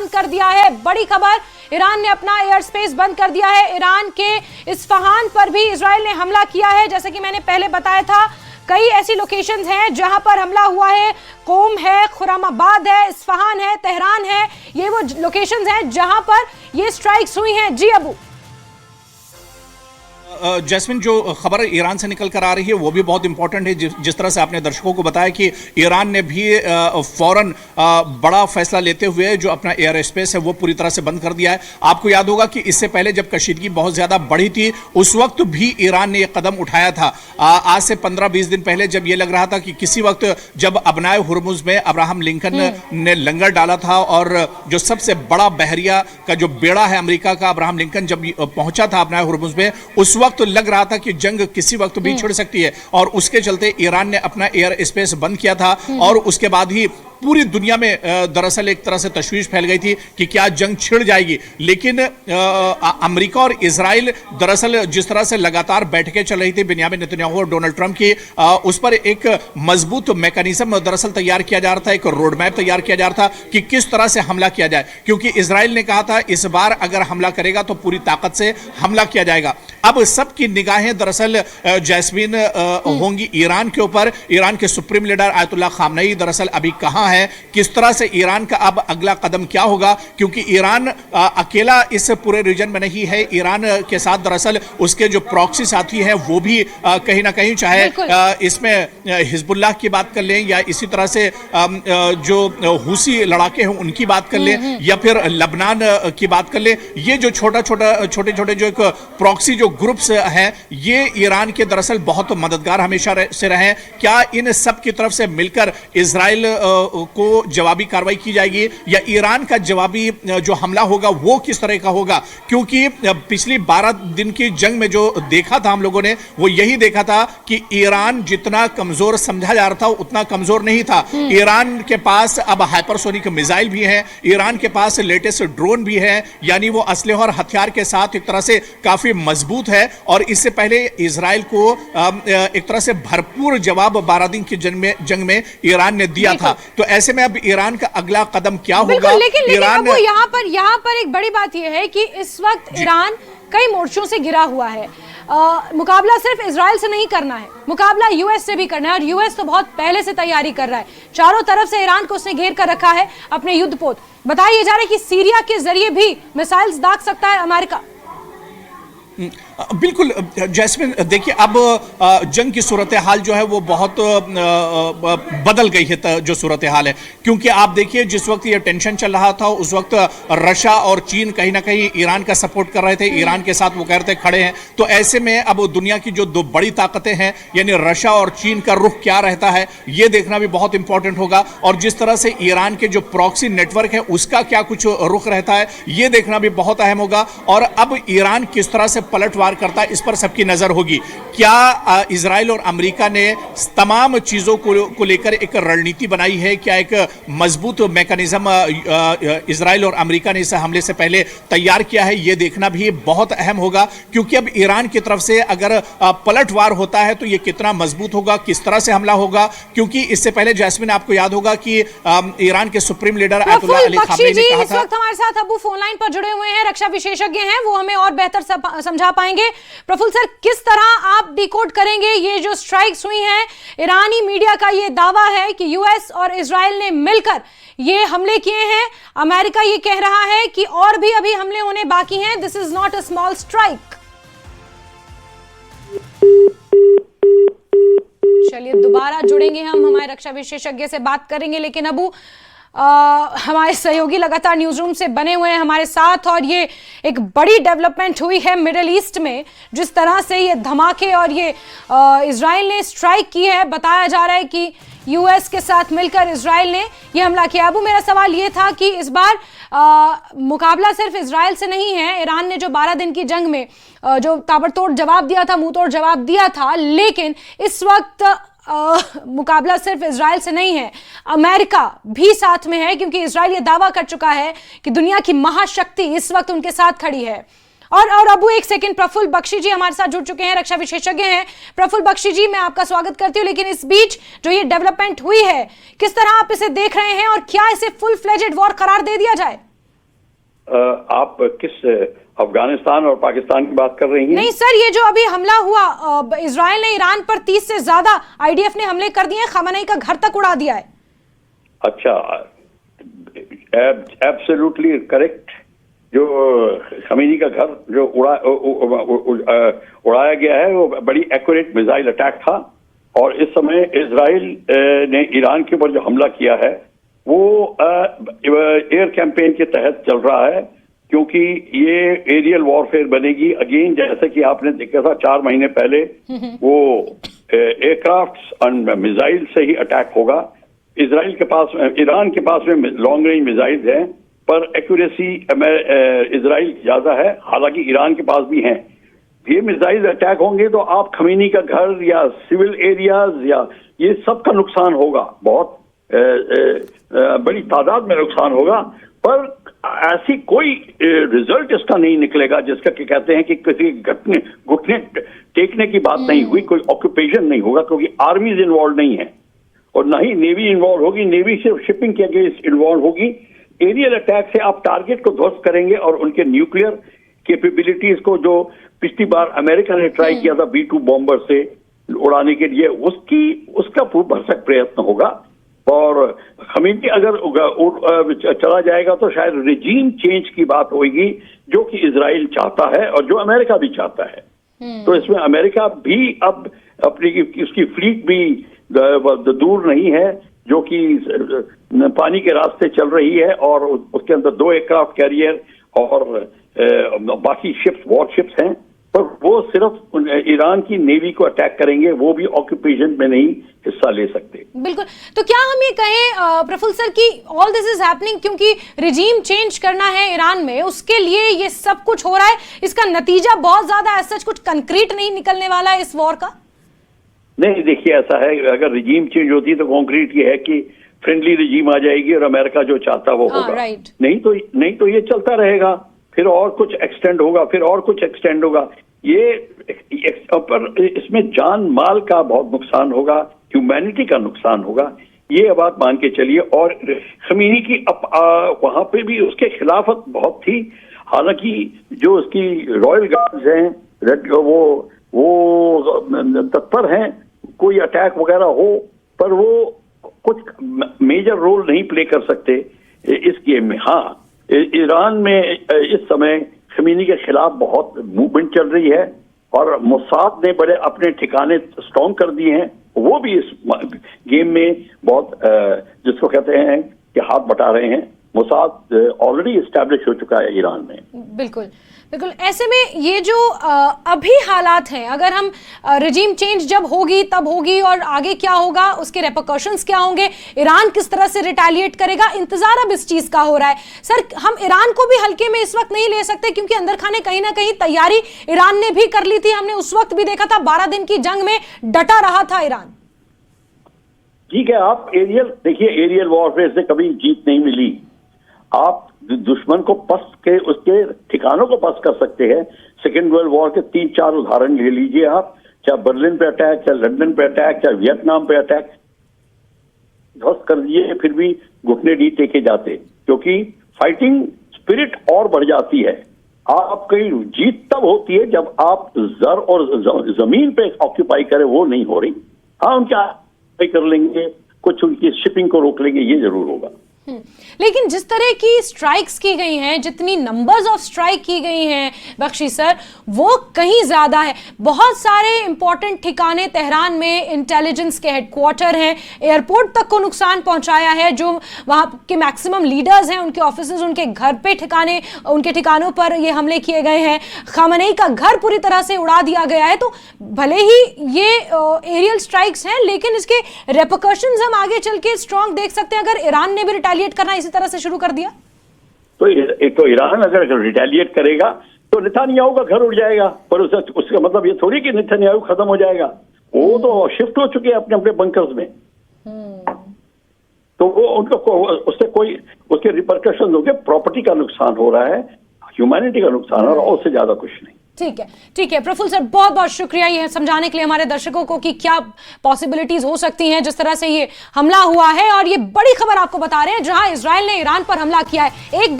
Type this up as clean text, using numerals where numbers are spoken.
बंद कर दिया है। बड़ी खबर, ईरान ने अपना एयर स्पेस बंद कर दिया है। ईरान के इस्फहान पर भी इजराइल ने हमला किया है। जैसे कि मैंने पहले बताया था, कई ऐसी लोकेशंस हैं जहां पर हमला हुआ है। कोम है, खुरामाबाद है, इस्फहान है, तेहरान है, ये वो लोकेशंस हैं जहां पर ये स्ट्राइक्स हुई हैं। जी अबू। जैस्मिन, जो खबर ईरान से निकल कर आ रही है वो भी बहुत इंपॉर्टेंट है। जिस तरह से आपने दर्शकों को बताया कि ईरान ने भी फौरन बड़ा फैसला लेते हुए जो अपना एयर स्पेस है वो पूरी तरह से बंद कर दिया है। आपको याद होगा कि इससे पहले जब कशीदगी बहुत ज्यादा बढ़ी थी उस वक्त भी ईरान ने यह कदम उठाया था। आज से 15-20 दिन पहले जब यह लग रहा था कि किसी वक्त जब अबनाए हुर्मुज में अब्राहम लिंकन ने लंगर डाला था और जो सबसे बड़ा बहरिया का जो बेड़ा है अमेरिका का, अब्राहम लिंकन जब पहुंचा था अबनाए हुर्मुज में, उस वक्त तो लग रहा था कि जंग किसी वक्त भी छिड़ सकती है और उसके चलते ईरान ने अपना एयर स्पेस बंद किया था। और उसके बाद ही पूरी दुनिया में दरअसल एक तरह से तशवीश फैल गई थी कि क्या जंग छिड़ जाएगी। लेकिन अमेरिका और इजराइल दरअसल जिस तरह से लगातार बैठकें चल रही थी बेंजामिन नेतन्याहू और डोनाल्ड ट्रंप की, उस पर एक मजबूत मैकेनिज्म दरअसल तैयार किया जा रहा था, एक रोड मैप तैयार किया जा रहा था कि किस तरह से हमला किया जाए। क्योंकि इजराइल ने कहा था इस बार अगर हमला करेगा तो पूरी ताकत से हमला किया जाएगा। अब सबकी निगाहें दरअसल जैस्मीन होंगी ईरान के ऊपर। ईरान के सुप्रीम लीडर आयतुल्लाह खामनेई दरअसल अभी कहां है, किस तरह से ईरान का अब अगला कदम क्या होगा, क्योंकि ईरान अकेला इस पूरे रीजन में नहीं है। ईरान के साथ दरअसल उसके जो प्रॉक्सी साथी हैं वो भी कहीं ना कहीं, चाहे इसमें हिजबुल्लाह की बात कर लें या इसी तरह से जो हुसी लड़ाके हैं उनकी बात कर लें या फिर लबनान की बात कर लें, ये जो छोटे जो एक प्रॉक्सी जो ग्रुप्स हैं ये ईरान के दरअसल बहुत मददगार हमेशा से रहे। क्या इन सब की तरफ से मिलकर इजराइल को जवाबी कार्रवाई की जाएगी या ईरान का जवाबी जो हमला होगा वो किस तरह का होगा? क्योंकि पिछली 12 दिन की जंग में जो देखा था हम लोगों ने वो यही देखा था कि ईरान जितना कमजोर समझा जा रहा था उतना कमजोर नहीं था। ईरान के पास अब हाइपरसोनिक मिसाइल भी है, ईरान के पास लेटेस्ट ड्रोन भी है, यानी वो असलहे और हथियार के साथ एक तरह से काफी मजबूत है। और इससे पहले इजराइल को एक तरह से भरपूर जवाब 12 दिन की जंग में ईरान ने दिया था। तो ऐसे में अब ईरान का अगला कदम क्या होगा? लेकिन ईरान यहाँ पर एक बड़ी बात यह है कि इस वक्त ईरान कई मोर्चों से घिरा हुआ है। मुकाबला सिर्फ इजराइल से नहीं करना है, मुकाबला यूएस से भी करना है और यूएस तो बहुत पहले से तैयारी कर रहा है। चारों तरफ से ईरान को उसने घेर कर रखा है अपने युद्धपोत। बताया जा रहा है कि सीरिया के जरिए भी मिसाइल्स दाग सकता है अमेरिका। बिल्कुल जैस्मिन, देखिए अब जंग की सूरत हाल जो है वो बहुत बदल गई है जो सूरत हाल है। क्योंकि आप देखिए जिस वक्त ये टेंशन चल रहा था उस वक्त रशिया और चीन कहीं ना कहीं ईरान का सपोर्ट कर रहे थे, ईरान के साथ वो कह रहे थे खड़े हैं। तो ऐसे में अब दुनिया की जो दो बड़ी ताकतें हैं यानी रशिया और चीन का रुख क्या रहता है ये देखना भी बहुत इंपॉर्टेंट होगा। और जिस तरह से ईरान के जो प्रॉक्सी नेटवर्क है उसका क्या कुछ रुख रहता है ये देखना भी बहुत अहम होगा। और अब ईरान किस तरह से पलटवार करता है इस पर सबकी नजर होगी। क्या इजराइल और अमेरिका ने तमाम चीजों को लेकर एक रणनीति बनाई है? क्या एक मजबूत मैकेनिज्म इजराइल और अमेरिका ने इस हमले से पहले तैयार किया है? यह देखना भी बहुत अहम होगा। क्योंकि अब ईरान की तरफ से अगर पलटवार होता है तो यह कितना मजबूत होगा, किस तरह से हमला होगा? क्योंकि इससे पहले जैस्मिन आपको याद होगा कि ईरान के supreme leader Ayatollah Ali Khamenei ने कहा था। इस वक्त हमारे साथ अबू फोन लाइन पर जुड़े हुए हैं, रक्षा विशेषज्ञ हैं, वो हमें और बेहतर समझा पाएंगे। प्रफुल्ल सर, किस तरह आप डिकोड करेंगे ये जो स्ट्राइक्स हुई हैं? ईरानी मीडिया का ये दावा है कि यूएस और इजराइल ने मिलकर ये हमले किए हैं। अमेरिका ये कह रहा है कि और भी अभी हमले होने बाकी हैं। This is not a small strike. चलिए दोबारा जुड़ेंगे हम, हमारे रक्षा विशेषज्ञ से बात करेंगे। लेकिन अबू हमारे सहयोगी लगातार न्यूज रूम से बने हुए हैं हमारे साथ और ये एक बड़ी डेवलपमेंट हुई है मिडिल ईस्ट में। जिस तरह से ये धमाके और ये इजराइल ने स्ट्राइक की है, बताया जा रहा है कि यूएस के साथ मिलकर इजराइल ने ये हमला किया। अबू मेरा सवाल ये था कि इस बार मुकाबला सिर्फ इजराइल से नहीं है। ईरान ने जो 12 दिन की जंग में जो ताबड़तोड़ जवाब दिया था, मुंहतोड़ जवाब दिया था, लेकिन इस वक्त मुकाबला सिर्फ इजराइल से नहीं है, अमेरिका भी साथ में है। क्योंकि इजराइल ये दावा कर चुका है कि दुनिया की महाशक्ति इस वक्त उनके साथ खड़ी है। और अबू एक सेकंड, प्रफुल्ल बख्शी जी हमारे साथ जुड़ चुके हैं, रक्षा विशेषज्ञ हैं। प्रफुल्ल बख्शी जी, मैं आपका स्वागत करती हूं। लेकिन इस बीच जो ये डेवलपमेंट हुई है, किस तरह आप इसे देख रहे हैं और क्या इसे फुल फ्लेजेड वॉर करार दे दिया जाए? आप किस अफगानिस्तान और पाकिस्तान की बात कर रही हैं? नहीं सर, ये जो अभी हमला हुआ, इजराइल ने ईरान पर 30 से ज्यादा आईडीएफ ने हमले कर दिए हैं, खamenei का घर तक उड़ा दिया है। अच्छा, एब्सोल्युटली करेक्ट। जो खमीनी का घर जो उड़ाया गया है वो बड़ी एक्यूरेट मिसाइल अटैक था, और इस समय इजराइल ने ईरान के ऊपर जो हमला किया है वो एयर कैंपेन के तहत चल रहा है, क्योंकि ये एरियल वॉरफेयर बनेगी अगेन। जैसे कि आपने देखा था 4 महीने पहले, वो एयरक्राफ्ट और मिसाइल से ही अटैक होगा। इजराइल के पास, ईरान के पास में लॉन्ग रेंज मिसाइल हैं, पर एक्यूरेसी इजराइल ज्यादा है, हालांकि ईरान के पास भी हैं। ये मिसाइल अटैक होंगे तो आप खमीनी का घर या सिविल एरियाज या ये सब का नुकसान होगा, बहुत बड़ी तादाद में नुकसान होगा, पर ऐसी कोई रिजल्ट इसका नहीं निकलेगा जिसका कि कहते हैं कि किसी घुटने टेकने की बात नहीं हुई, कोई ऑक्यूपेशन नहीं होगा, क्योंकि आर्मीज इन्वॉल्व नहीं है और ना ही नेवी इन्वॉल्व होगी। नेवी सिर्फ शिपिंग के अगेंस्ट इन्वॉल्व होगी। एरियल अटैक से आप टारगेट को ध्वस्त करेंगे और उनके न्यूक्लियर कैपेबिलिटीज को, जो पिछली बार अमेरिका ने ट्राई किया था B-2 बॉम्बर से उड़ाने के लिए, उसका भरसक प्रयत्न होगा। और खमीनी अगर चला जाएगा तो शायद रिजीम चेंज की बात होगी, जो कि इजराइल चाहता है और जो अमेरिका भी चाहता है। तो इसमें अमेरिका भी अब अपनी उसकी फ्लीट भी दूर नहीं है, जो कि पानी के रास्ते चल रही है, और उसके अंदर 2 एयरक्राफ्ट कैरियर और बाकी शिप्स, वॉरशिप्स हैं, पर वो सिर्फ ईरान की नेवी को अटैक करेंगे, वो भी ऑक्यूपेशन में नहीं हिस्सा ले सकते। बिल्कुल। तो क्या हम ये कहें प्रफुल्ल सर कि ऑल दिस इज हैपनिंग क्योंकि रिजीम चेंज करना है ईरान में, उसके लिए ये सब कुछ हो रहा है, इसका नतीजा बहुत ज्यादा ऐसा कुछ कंक्रीट नहीं निकलने वाला है इस वॉर का? नहीं, देखिए ऐसा है, अगर रिजीम चेंज होती तो कॉन्क्रीट ये है कि फ्रेंडली रिजीम आ जाएगी और अमेरिका जो चाहता वो होगा। राइट। नहीं तो ये चलता रहेगा, फिर और कुछ एक्सटेंड होगा, फिर और कुछ एक्सटेंड होगा। ये पर इसमें जान माल का बहुत नुकसान होगा, ह्यूमैनिटी का नुकसान होगा, ये बात मान के चलिए। और खमीनी की वहां पे भी उसके खिलाफत बहुत थी, हालांकि जो उसकी रॉयल गार्ड्स हैं वो तत्पर हैं, कोई अटैक वगैरह हो, पर वो कुछ मेजर रोल नहीं प्ले कर सकते इस गेम में। हाँ, ईरान में इस समय खमीनी के खिलाफ बहुत मूवमेंट चल रही है, और मोसाद ने बड़े अपने ठिकाने स्ट्रॉन्ग कर दिए हैं, वो भी इस गेम में बहुत जिसको कहते हैं कि हाथ बटा रहे हैं। मोसाद ऑलरेडी एस्टैब्लिश हो चुका है ईरान में। बिल्कुल बिल्कुल। ऐसे में ये जो अभी हालात हैं, अगर हम रिजीम चेंज जब होगी तब होगी, और आगे क्या होगा, उसके रेपरकशंस क्या होंगे, ईरान किस तरह से रिटेलिएट करेगा, इंतजार अब इस चीज का हो रहा है। सर, हम ईरान को भी हल्के में इस वक्त नहीं ले सकते, क्योंकि अंदर खाने कहीं ना कहीं तैयारी ईरान ने भी कर ली थी। हमने उस वक्त भी देखा था 12 दिन की जंग में डटा रहा था ईरान। ठीक है, आप एरियल वॉरफेयर से कभी जीत नहीं मिली। आप दुश्मन को पस्त के उसके ठिकानों को पस्त कर सकते हैं। सेकेंड वर्ल्ड वॉर के 3-4 उदाहरण ले लीजिए आप, चाहे बर्लिन पे अटैक, चाहे लंदन पे अटैक, चाहे वियतनाम पे अटैक, ध्वस्त कर दिए, फिर भी घुटने नहीं टेके जाते, क्योंकि फाइटिंग स्पिरिट और बढ़ जाती है। आपकी जीत तब होती है जब आप जर और जमीन पे ऑक्यूपाई करें, वो नहीं हो रही। हाँ, उनके कर लेंगे, कुछ उनकी शिपिंग को रोक लेंगे, ये जरूर होगा। लेकिन जिस तरह की स्ट्राइक्स की गई हैं, जितनी नंबर्स ऑफ स्ट्राइक की गई हैं बख्शी सर, वो कहीं ज्यादा है। बहुत सारे इंपॉर्टेंट ठिकाने तेहरान में इंटेलिजेंस के हेडक्वार्टर हैं, एयरपोर्ट तक को नुकसान पहुंचाया है, जो वहां के मैक्सिमम लीडर्स हैं, उनके ऑफिसेज, उनके घर पे ठिकाने, उनके ठिकानों पर ये हमले किए गए हैं। खamenei का घर पूरी तरह से उड़ा दिया गया है। तो भले ही ये एरियल स्ट्राइक्स हैं, लेकिन इसके रेपरकशंस हम आगे चल के स्ट्रॉन्ग देख सकते हैं अगर ईरान ने भी रिटेलिएट करना इसी तरह से शुरू कर दिया। तो ईरान अगर रिटेलिएट करेगा तो नेतन्याहू का घर उड़ जाएगा, पर उसका मतलब ये थोड़ी कि नेतन्याहू खत्म हो जाएगा। वो तो शिफ्ट हो चुके हैं अपने अपने बंकर्स में। तो वो उनको उससे कोई उसके रिपरकशन होंगे, प्रॉपर्टी का नुकसान हो रहा है, ह्यूमैनिटी का नुकसान हो रहा है, उससे ज्यादा कुछ नहीं। ठीक है प्रफुल्ल सर, बहुत बहुत शुक्रिया ये समझाने के लिए हमारे दर्शकों को कि क्या पॉसिबिलिटीज हो सकती हैं जिस तरह से ये हमला हुआ है। और ये बड़ी खबर आपको बता रहे हैं, जहां इजराइल ने ईरान पर हमला किया है। एक